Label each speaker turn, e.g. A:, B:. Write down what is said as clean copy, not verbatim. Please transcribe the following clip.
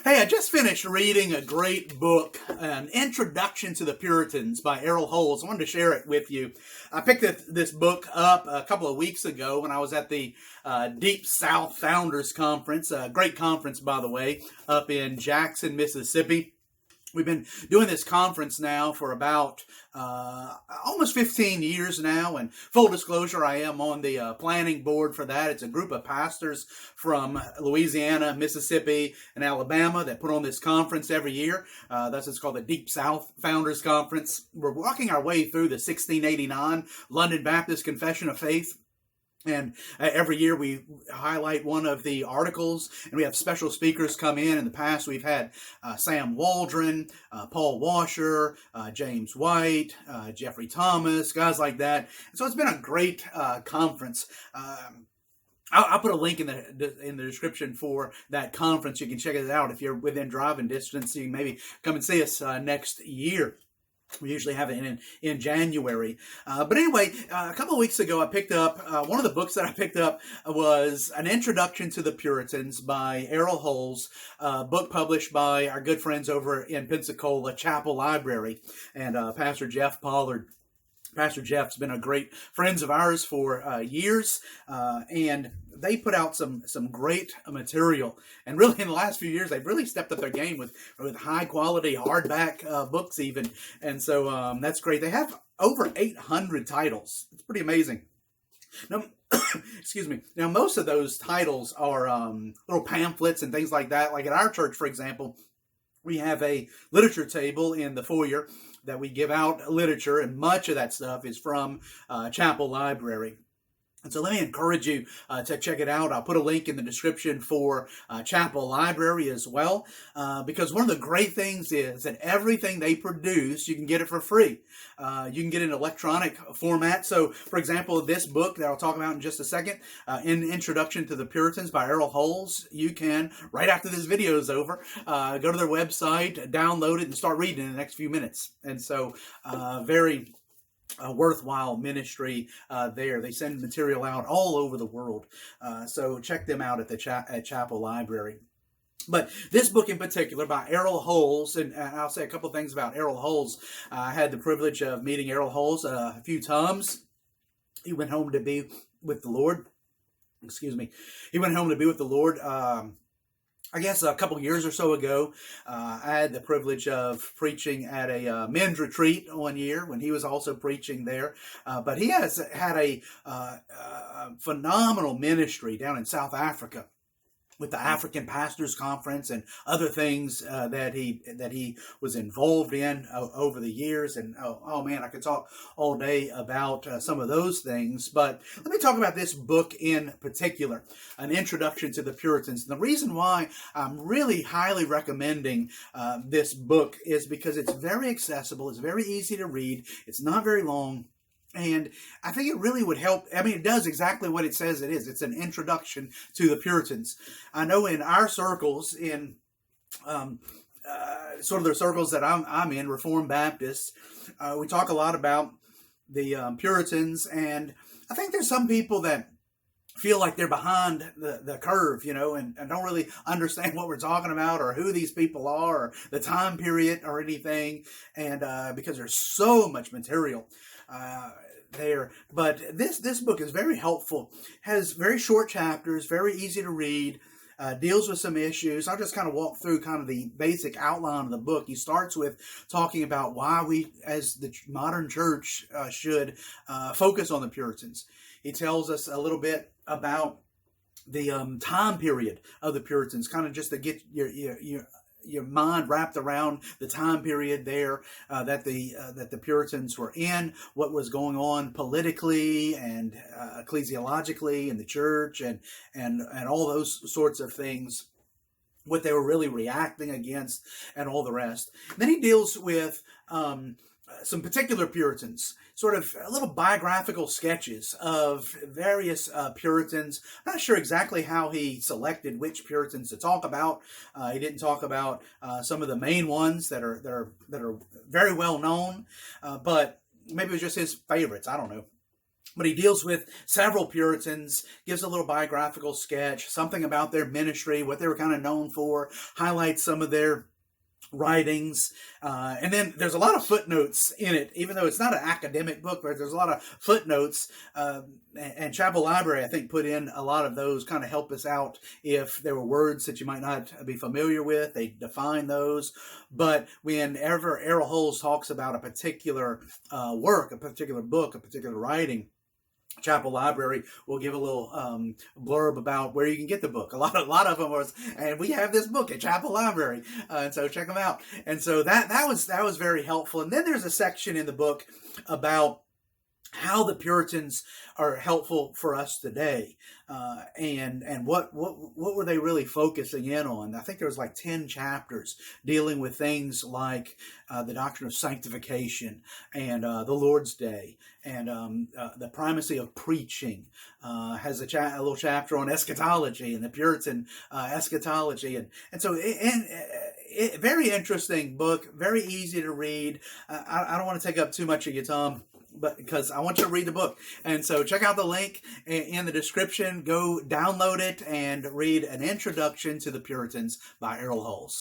A: Hey, I just finished reading a great book, An Introduction to the Puritans by Erroll Hulse. I wanted to share it with you. I picked this book up a couple of weeks ago when I was at the Deep South Founders Conference, a great conference, by the way, up in Jackson, Mississippi. We've been doing this conference now for about almost 15 years now, and full disclosure, I am on the planning board for that. It's a group of pastors from Louisiana, Mississippi, and Alabama that put on this conference every year. That's what's called the Deep South Founders Conference. We're walking our way through the 1689 London Baptist Confession of Faith. And every year we highlight one of the articles, and we have special speakers come in. In the past, we've had Sam Waldron, Paul Washer, James White, Jeffrey Thomas, guys like that. And so it's been a great conference. I'll put a link in the description for that conference. You can check it out if you're within driving distance. You can maybe come and see us next year. We usually have it in January. But anyway, a couple of weeks ago, I picked up, one of the books that I picked up was An Introduction to the Puritans by Erroll Hulse, a book published by our good friends over in Pensacola Chapel Library, and Pastor Jeff Pollard. Pastor Jeff's been a great friends of ours for years, and they put out some great material. And really, in the last few years, they've really stepped up their game with high quality hardback books, even. And so that's great. They have over 800 titles. It's pretty amazing. Now, excuse me. Now, most of those titles are little pamphlets and things like that. Like at our church, for example, we have a literature table in the foyer that we give out literature, and much of that stuff is from Chapel Library. And so let me encourage you to check it out. I'll put a link in the description for Chapel Library as well, because one of the great things is that everything they produce, you can get it for free. You can get it in electronic format. So, for example, this book that I'll talk about in just a second, in Introduction to the Puritans by Erroll Hulse, you can, right after this video is over, go to their website, download it, and start reading in the next few minutes. And so, very worthwhile ministry there. They send material out all over the world. So check them out at Chapel Library. But this book in particular by Erroll Hulse, and I'll say a couple things about Erroll Hulse. I had the privilege of meeting Erroll Hulse a few times. He went home to be with the Lord. Excuse me. He went home to be with the Lord I guess a couple years or so ago. I had the privilege of preaching at a men's retreat one year when he was also preaching there. But he has had a phenomenal ministry down in South Africa with the African Pastors Conference and other things that he was involved in over the years. And oh man, I could talk all day about some of those things. But let me talk about this book in particular, An Introduction to the Puritans. And the reason why I'm really highly recommending this book is because it's very accessible. It's very easy to read. It's not very long. And I think it really would help. I mean, it does exactly what it says it is. It's an introduction to the Puritans. I know in our circles, in sort of the circles that I'm in, Reformed Baptists, we talk a lot about the Puritans. And I think there's some people that feel like they're behind the curve, and don't really understand what we're talking about or who these people are or the time period or anything. And because there's so much material there. But this book is very helpful, has very short chapters, very easy to read, deals with some issues. I'll just kind of walk through kind of the basic outline of the book. He starts with talking about why we, as the modern church, should focus on the Puritans. He tells us a little bit about the time period of the Puritans, kind of just to get your mind wrapped around the time period there that the Puritans were in, what was going on politically and ecclesiologically in the church, and all those sorts of things, what they were really reacting against, and all the rest. And then he deals with some particular Puritans, sort of little biographical sketches of various Puritans. I'm not sure exactly how he selected which Puritans to talk about. He didn't talk about some of the main ones that are very well known, but maybe it was just his favorites. I don't know. But he deals with several Puritans, gives a little biographical sketch, something about their ministry, what they were kind of known for, highlights some of their writings, and then there's a lot of footnotes in it, even though it's not an academic book, but there's a lot of footnotes, and Chapel Library, I think, put in a lot of those, kind of help us out if there were words that you might not be familiar with. They define those. But whenever Erroll Hulse talks about a particular work, a particular book, a particular writing, Chapel Library will give a little blurb about where you can get the book. A lot of them was, and we have this book at Chapel Library, and so check them out. And so that was very helpful. And then there's a section in the book about how the Puritans are helpful for us today, and what were they really focusing in on? I think there was like 10 chapters dealing with things like the doctrine of sanctification and the Lord's Day and the primacy of preaching. Has a little chapter on eschatology and the Puritan eschatology, and so very interesting book, very easy to read. I don't want to take up too much of your time, but because I want you to read the book. And so check out the link in the description. Go download it and read An Introduction to the Puritans by Erroll Hulse.